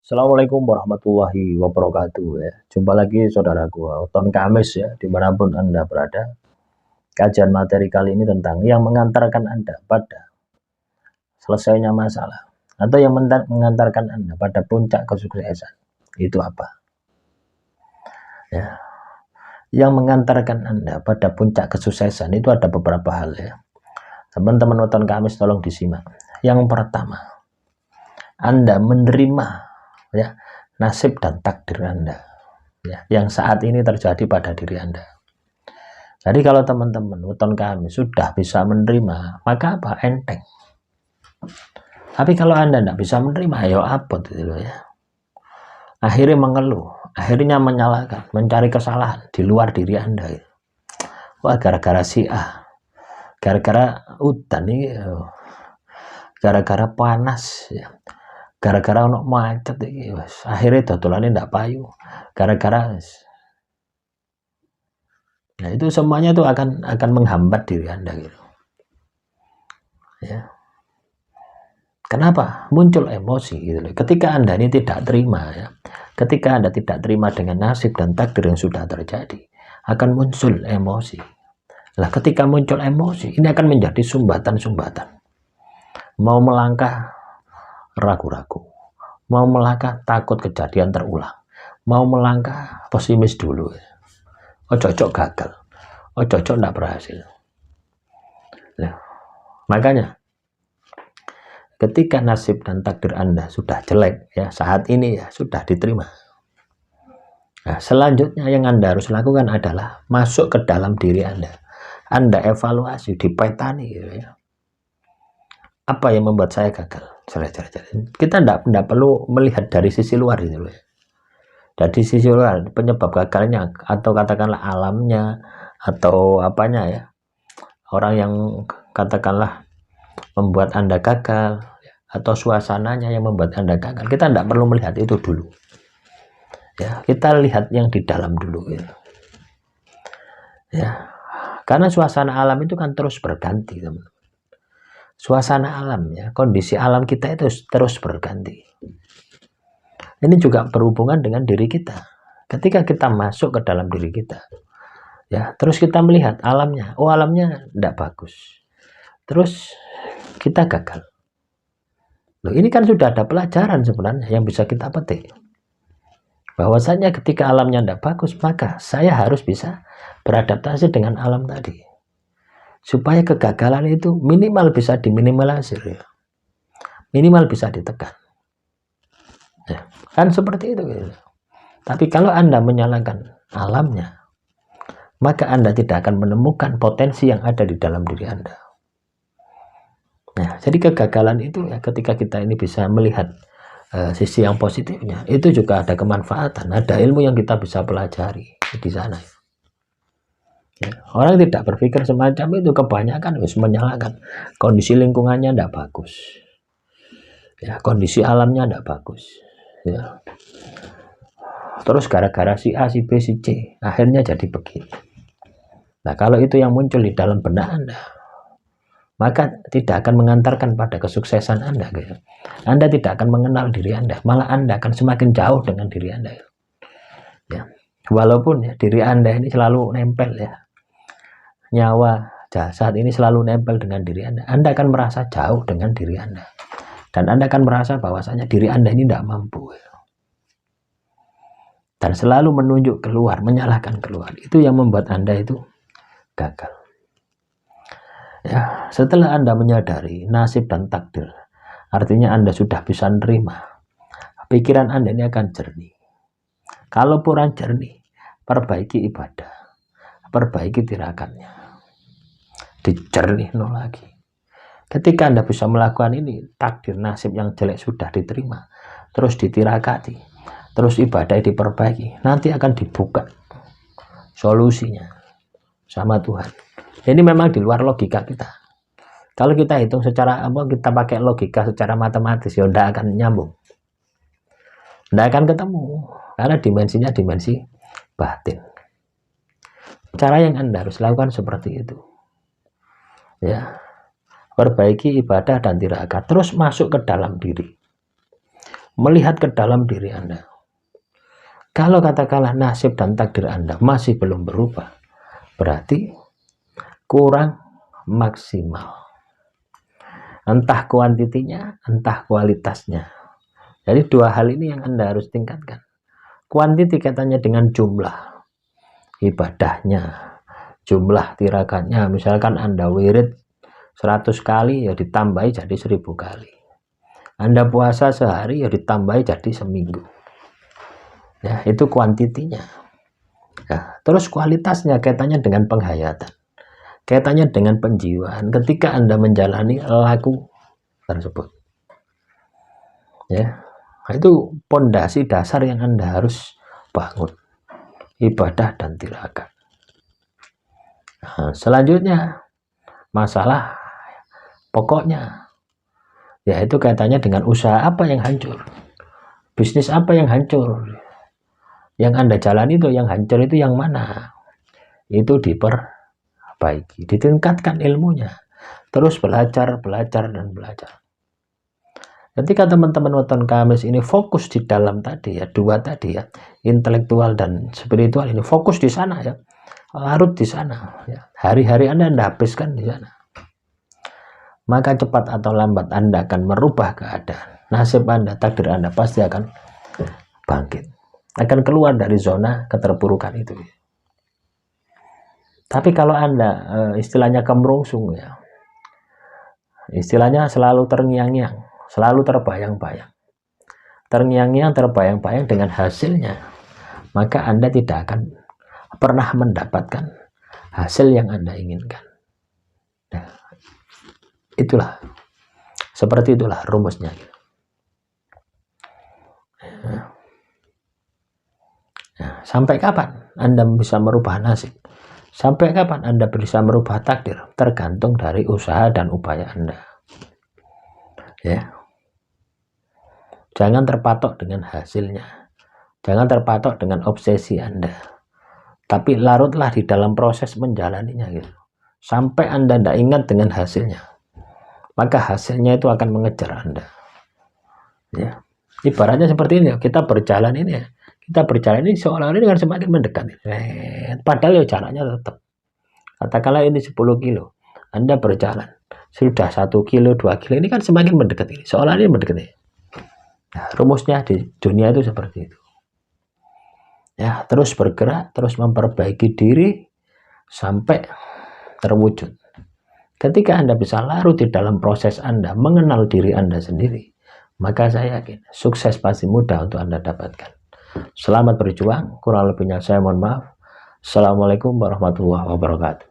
Assalamualaikum warahmatullahi wabarakatuh ya. Jumpa lagi saudaraku, Weton Kamis ya, dimanapun Anda berada. Kajian materi kali ini tentang yang mengantarkan Anda pada selesainya masalah atau yang mengantarkan Anda pada puncak kesuksesan. Itu apa? Ya. Yang mengantarkan Anda pada puncak kesuksesan itu ada beberapa hal ya. Teman-teman Weton Kamis tolong disimak. Yang pertama, Anda menerima ya nasib dan takdir Anda ya, yang saat ini terjadi pada diri Anda. Jadi kalau teman-teman Weton Kamis sudah bisa menerima, maka apa? Enteng. Tapi kalau Anda tidak bisa menerima, ayo apa gitu ya. Akhirnya mengeluh, akhirnya menyalahkan, mencari kesalahan di luar diri Anda. Wah, gara-gara si A, gara-gara udan ini, gara-gara panas ya. Gara-gara ono macet iki wis akhirnya dodolane ndak payu gara-gara nah itu semuanya itu akan menghambat diri Anda gitu ya. Kenapa muncul emosi gitu loh ketika Anda ini tidak terima ya, ketika Anda tidak terima dengan nasib dan takdir yang sudah terjadi akan muncul emosi. Lah ketika muncul emosi ini akan menjadi sumbatan-sumbatan, mau melangkah ragu-ragu, mau melangkah takut kejadian terulang, mau melangkah pesimis dulu, cocok gagal, cocok tidak berhasil. Nah, makanya ketika nasib dan takdir Anda sudah jelek ya, saat ini ya sudah diterima. Nah, selanjutnya yang Anda harus lakukan adalah masuk ke dalam diri Anda evaluasi, dipetani gitu ya. Apa yang membuat saya gagal? Kita tidak perlu melihat dari sisi luar gitu loh. Dari sisi luar penyebab gagalnya atau katakanlah alamnya atau apanya ya. Orang yang katakanlah membuat Anda gagal atau suasananya yang membuat Anda gagal. Kita tidak perlu melihat itu dulu. Ya, kita lihat yang di dalam dulu gitu. Ya. Karena suasana alam itu kan terus berganti, teman-teman. Suasana alam ya, kondisi alam kita itu terus berganti. Ini juga berhubungan dengan diri kita. Ketika kita masuk ke dalam diri kita, ya, terus kita melihat alamnya, oh alamnya tidak bagus. Terus kita gagal. Loh, ini kan sudah ada pelajaran sebenarnya yang bisa kita petik. Bahwasanya ketika alamnya tidak bagus, maka saya harus bisa beradaptasi dengan alam tadi. Supaya kegagalan itu minimal bisa diminimalisir ya. Minimal bisa ditekan ya, kan seperti itu gitu. Tapi kalau Anda menyalahkan alamnya, maka Anda tidak akan menemukan potensi yang ada di dalam diri Anda. Nah, jadi kegagalan itu ya ketika kita ini bisa melihat sisi yang positifnya, itu juga ada kemanfaatan, ada ilmu yang kita bisa pelajari di sana. Ya, orang tidak berpikir semacam itu, kebanyakan harus menyalahkan kondisi lingkungannya tidak bagus, ya, kondisi alamnya tidak bagus, ya. Terus gara-gara si A, si B, si C, akhirnya jadi begini. Nah, kalau itu yang muncul di dalam benak Anda, maka tidak akan mengantarkan pada kesuksesan Anda. Gitu. Anda tidak akan mengenal diri Anda, malah Anda akan semakin jauh dengan diri Anda. Ya, walaupun ya diri Anda ini selalu nempel ya. Nyawa jasad ini selalu nempel dengan diri Anda akan merasa jauh dengan diri Anda, dan Anda akan merasa bahwasanya diri Anda ini tidak mampu, dan selalu menunjuk keluar, menyalahkan keluar. Itu yang membuat Anda itu gagal. Ya, setelah Anda menyadari nasib dan takdir, artinya Anda sudah bisa menerima, pikiran Anda ini akan jernih. Kalau kurang jernih, perbaiki ibadah, perbaiki tirakatnya, dijernih lagi. Ketika Anda bisa melakukan ini, takdir nasib yang jelek sudah diterima, terus ditirakati, terus ibadah diperbaiki, nanti akan dibuka solusinya sama Tuhan. Ini memang di luar logika kita. Kalau kita hitung secara kita pakai logika secara matematis, ya tidak akan nyambung, tidak akan ketemu, karena dimensinya dimensi batin. Cara yang Anda harus lakukan seperti itu. Ya, perbaiki ibadah dan tirakat, terus masuk ke dalam diri, melihat ke dalam diri Anda. Kalau katakanlah nasib dan takdir Anda masih belum berubah, berarti kurang maksimal. Entah kuantitinya, entah kualitasnya. Jadi dua hal ini yang Anda harus tingkatkan. Kuantiti katanya dengan jumlah ibadahnya, jumlah tiragatnya. Misalkan Anda wirid 100 kali, ya ditambahi jadi 1000 kali. Anda puasa sehari, ya ditambahi jadi seminggu. Ya, itu kuantitinya. Ya, terus kualitasnya kaitannya dengan penghayatan, kaitannya dengan penjiwaan ketika Anda menjalani laku tersebut. Ya, itu pondasi dasar yang Anda harus bangun, ibadah dan tirakat. Nah, selanjutnya masalah pokoknya, yaitu kaitannya dengan usaha apa yang hancur, bisnis apa yang hancur, yang Anda jalani itu yang hancur itu yang mana, itu diperbaiki, ditingkatkan ilmunya, terus belajar dan belajar. Ketika teman-teman weton Kamis ini fokus di dalam tadi ya, dua tadi ya, intelektual dan spiritual ini fokus di sana ya, larut di sana ya, hari-hari Anda habiskan di sana, maka cepat atau lambat Anda akan merubah keadaan. Nasib Anda, takdir Anda pasti akan bangkit, akan keluar dari zona keterpurukan itu. Tapi kalau Anda istilahnya kemerungsung ya, istilahnya selalu terngiang-ngiang, selalu terbayang-bayang, terngiang-ngiang, terbayang-bayang dengan hasilnya, maka Anda tidak akan pernah mendapatkan hasil yang Anda inginkan. Nah, itulah, seperti itulah rumusnya. Nah, sampai kapan Anda bisa merubah nasib? Sampai kapan Anda bisa merubah takdir? Tergantung dari usaha dan upaya Anda. Ya, jangan terpatok dengan hasilnya, jangan terpatok dengan obsesi Anda, tapi larutlah di dalam proses menjalaninya gitu. Sampai Anda tidak ingat dengan hasilnya, maka hasilnya itu akan mengejar Anda. Ya, ibaratnya seperti ini, kita berjalan ini ya, kita berjalan ini seolah-olah dengan semakin mendekat, padahal ya jaraknya tetap, katakanlah ini 10 kilo, Anda berjalan sudah 1 kilo, 2 kilo, ini kan semakin mendekat ini, seolah-olah ini mendekat ini. Nah, rumusnya di dunia itu seperti itu ya, terus bergerak, terus memperbaiki diri sampai terwujud. Ketika Anda bisa larut di dalam proses Anda mengenal diri Anda sendiri, maka saya yakin sukses pasti mudah untuk Anda dapatkan. Selamat berjuang, kurang lebihnya saya mohon maaf. Assalamualaikum warahmatullahi wabarakatuh.